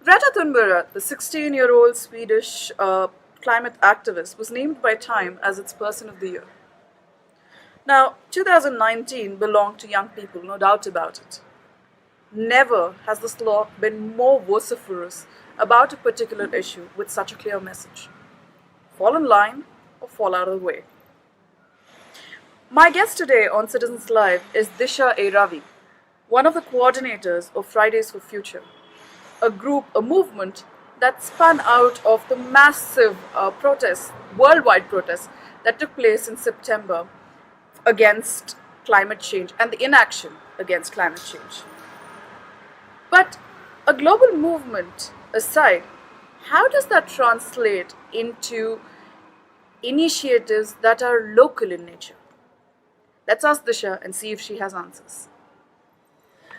Greta Thunberg, the 16-year-old Swedish climate activist, was named by Time as its Person of the Year. Now, 2019 belonged to young people, no doubt about it. Never has the sloth been more vociferous about a particular issue with such a clear message. Fall in line or fall out of the way. My guest today on Citizens Live is Disha A. Ravi, one of the coordinators of Fridays for Future, a movement that spun out of the massive worldwide protests that took place in September against climate change and the inaction against climate change. But a global movement aside, how does that translate into initiatives that are local in nature? Let's ask Disha and see if she has answers.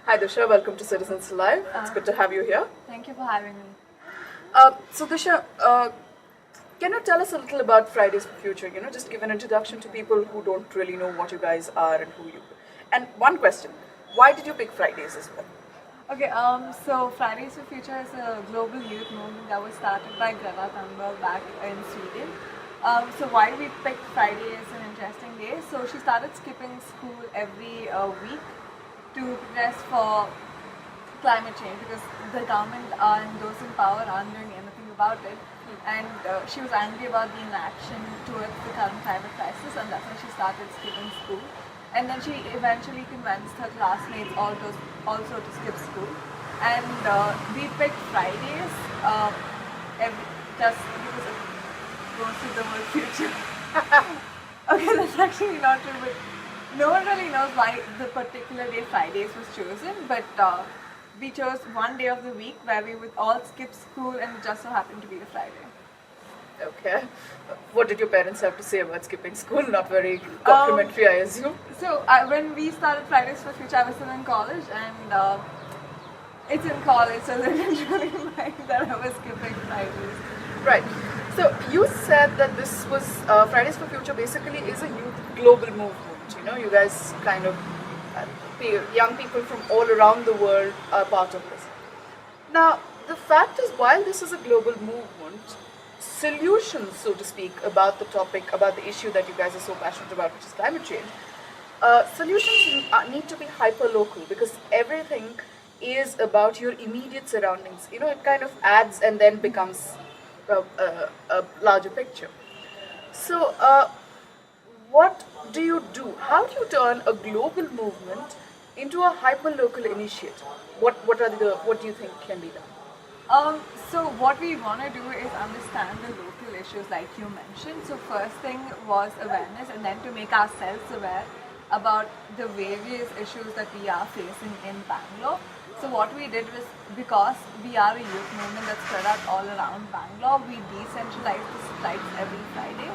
Hi Disha, welcome to Citizens Live. It's good to have you here. Thank you for having me. So Disha, can you tell us a little about Fridays for Future? Just give an introduction to people who don't really know what you guys are and who you. And one question: why did you pick Fridays as well? Okay, so Fridays for Future is a global youth movement that was started by Greta Thunberg back in Sweden. So why we picked Friday as an interesting day? So she started skipping school every week to protest for climate change because the government and those in power aren't doing anything about it. And she was angry about the inaction towards the current climate crisis, and that's when she started skipping school. And then she eventually convinced her classmates also to skip school. And we picked Fridays just because it goes to the word future. Okay, that's actually not true, but no one really knows why the particular day Fridays was chosen, but we chose one day of the week where we would all skip school and it just so happened to be a Friday. Okay. What did your parents have to say about skipping school? Not very complimentary, I assume. So when we started Fridays for Future, I was still in college, and it's in college, so they didn't really mind that I was skipping Fridays. Right. So you said that this was Fridays for Future basically is a youth global movement. You guys kind of young people from all around the world are part of this. Now, the fact is, while this is a global movement, solutions, so to speak, about the topic, about the issue that you guys are so passionate about, which is climate change, solutions need to be hyper local because everything is about your immediate surroundings. It kind of adds and then becomes a larger picture. So, what do you do? How do you turn a global movement into a hyper local initiative? What do you think can be done? So what we want to do is understand the local issues like you mentioned. So first thing was awareness, and then to make ourselves aware about the various issues that we are facing in Bangalore. So what we did was, because we are a youth movement that's spread out all around Bangalore, we decentralized the strikes every Friday.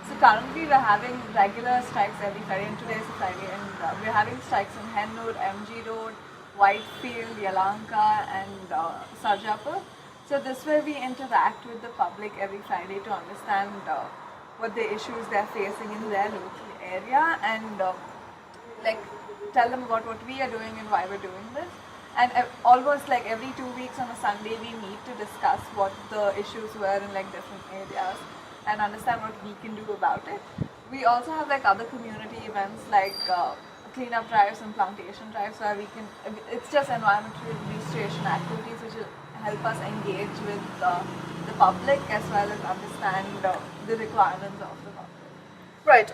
So currently we're having regular strikes every Friday, and today is a Friday, and we're having strikes in Hennur, MG Road, Whitefield, Yelahanka, and Sarjapur. So this way we interact with the public every Friday to understand what the issues they're facing in their local area, and like tell them about what we are doing and why we're doing this. And almost like every 2 weeks on a Sunday we meet to discuss what the issues were in like different areas and understand what we can do about it. We also have like other community events like cleanup drives and plantation drives where we can, it's just environmental restoration activities which will help us engage with the public as well as understand the requirements of the public. Right.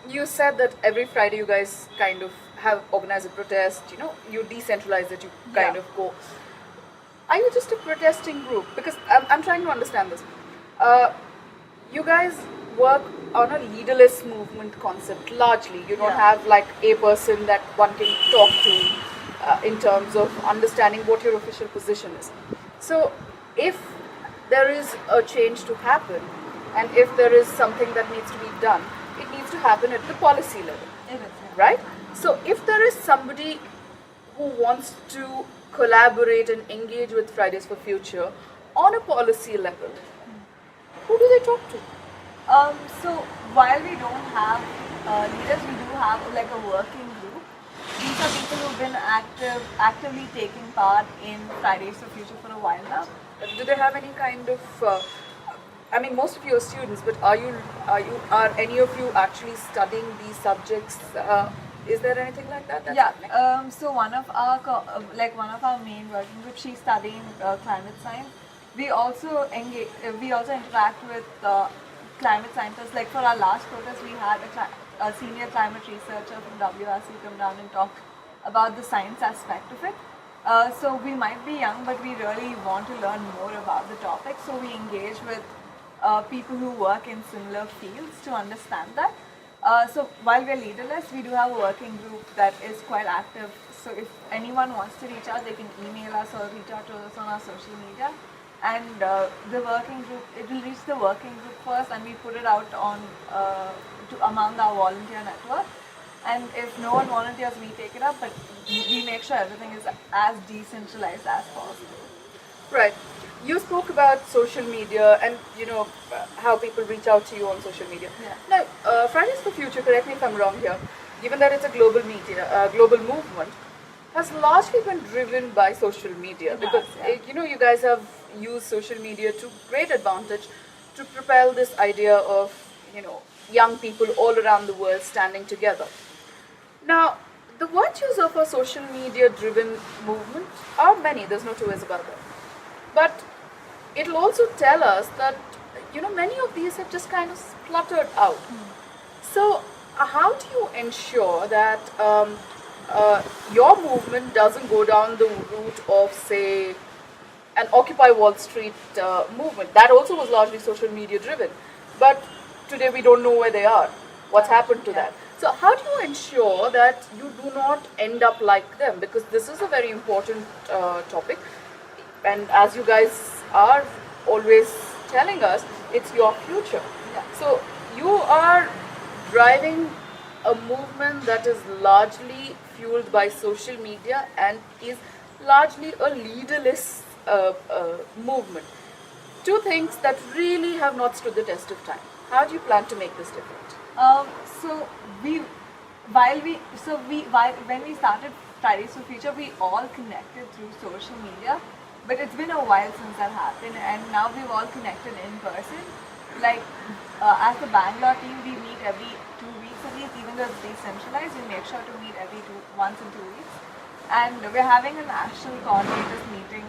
You said that every Friday you guys kind of have organized a protest. You decentralize it. You kind Yeah. of go. Are you just a protesting group? Because I'm trying to understand this. You guys work on a leaderless movement concept largely. You don't Yeah. have like a person that one can talk to in terms of understanding what your official position is. So, if there is a change to happen, and if there is something that needs to be done, it needs to happen at the policy level, It is, yeah. right? So, if there is somebody who wants to collaborate and engage with Fridays for Future on a policy level, who do they talk to? So while we don't have leaders, we do have like a working group. We these are people who've been actively taking part in Fridays for Future for a while now. Do they have any kind of? I mean, most of you are students, but are any of you actually studying these subjects? Is there anything like that? That's Yeah. happening? So one of our one of our main working groups, she's studying climate science. We also engage. We also interact with climate scientists. Like for our last protest, we had a senior climate researcher from WRC come down and talk about the science aspect of it. So we might be young, but we really want to learn more about the topic. So we engage with people who work in similar fields to understand that. So while we're leaderless, we do have a working group that is quite active. So if anyone wants to reach out, they can email us or reach out to us on our social media. And the working group, it will reach the working group first, and we put it out on among our volunteer network. And if no one volunteers, we take it up, but we make sure everything is as decentralized as possible. Right. You spoke about social media and how people reach out to you on social media. Yeah. Now, Fridays for Future, correct me if I'm wrong here, given that it's a global global movement, has largely been driven by social media because you guys have used social media to great advantage to propel this idea of young people all around the world standing together. Now, the virtues of a social media driven movement are many, there's no two ways about that. But it'll also tell us that many of these have just kind of spluttered out. So how do you ensure that your movement doesn't go down the route of, say, an Occupy Wall Street movement? That also was largely social media driven, but today we don't know where they are. What's happened to that? So how do you ensure that you do not end up like them? Because this is a very important topic, and as you guys are always telling us, it's your future. Yeah. So you are driving a movement that is largely fueled by social media and is largely a leaderless movement. Two things that really have not stood the test of time. How do you plan to make this different? So when we started Fridays for Future, we all connected through social media, but it's been a while since that happened, and now we've all connected in person. Like as the Bangalore team, we meet every 2 weeks at least, even though it's decentralized. We make sure to meet once in 2 weeks, and we're having a national coordinators meeting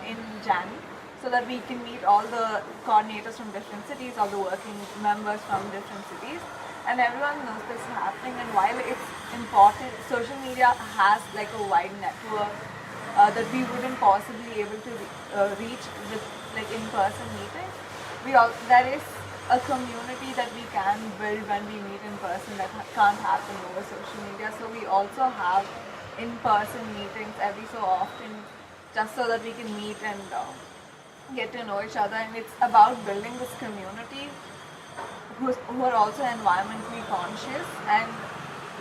in January, so that we can meet all the coordinators from different cities, all the working members from different cities, and everyone knows this is happening. And while it's important, social media has like a wide network that we wouldn't possibly able to reach with like in-person meetings. There is a community that we can build when we meet in person that can't happen over social media. So we also have in-person meetings every so often, just so that we can meet and get to know each other. And it's about building this community who are also environmentally conscious. And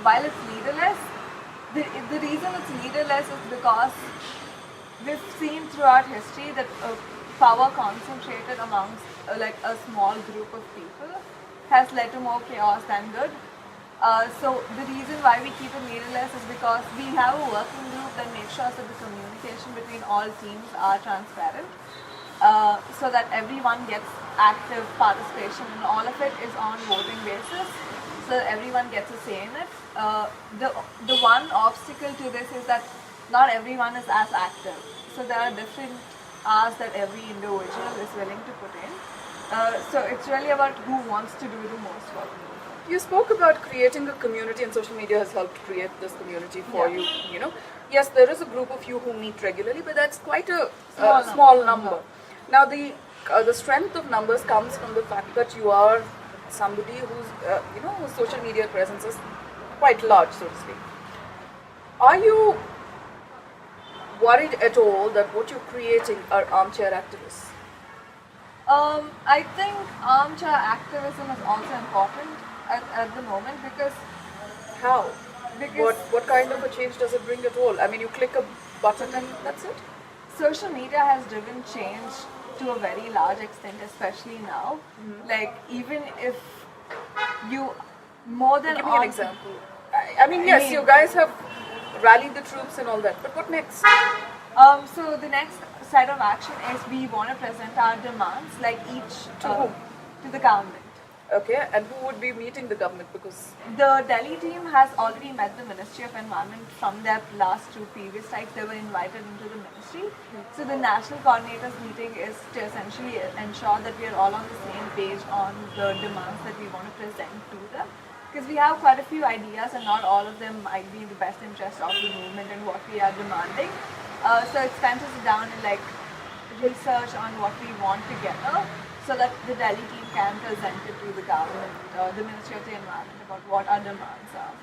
while it's leaderless, the reason it's leaderless is because we've seen throughout history that power concentrated amongst like a small group of people has led to more chaos than good. So the reason why we keep it leaderless is because we have a working group that makes sure that the communication between all teams are transparent, so that everyone gets active participation, and all of it is on voting basis, so that everyone gets a say in it. The one obstacle to this is that not everyone is as active. So there are different hours that every individual is willing to put in. So it's really about who wants to do the most work. You spoke about creating a community, and social media has helped create this community for you. Yes, there is a group of you who meet regularly, but that's quite a small number. Now, the strength of numbers comes from the fact that you are somebody whose whose social media presence is quite large, so to speak. Are you worried at all that what you're creating are armchair activists? I think armchair activism is also important at the moment, because How? Because- What kind of a change does it bring at all? I mean, you click a button and that's it? social media has driven change to a very large extent, especially now. Like even if you more than Give me an on- example. I mean, yes, mean- you guys have rally the troops and all that. But what next? So the next set of action is we want to present our demands, like each To whom? to the government. Okay, and who would be meeting the government? Because The Delhi team has already met the Ministry of Environment from their last two previous sites. They were invited into the ministry. So the national coordinators meeting is to essentially ensure that we are all on the same page on the demands that we want to present to them. Because we have quite a few ideas and not all of them might be in the best interest of the movement and what we are demanding. So it's time to sit down and like research on what we want together so that the Delhi team can present it to the government, the Ministry of the Environment about what our demands are.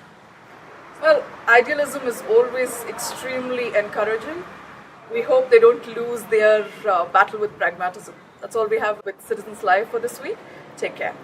well, idealism is always extremely encouraging. We hope they don't lose their battle with pragmatism. That's all we have with Citizens Live for this week. Take care.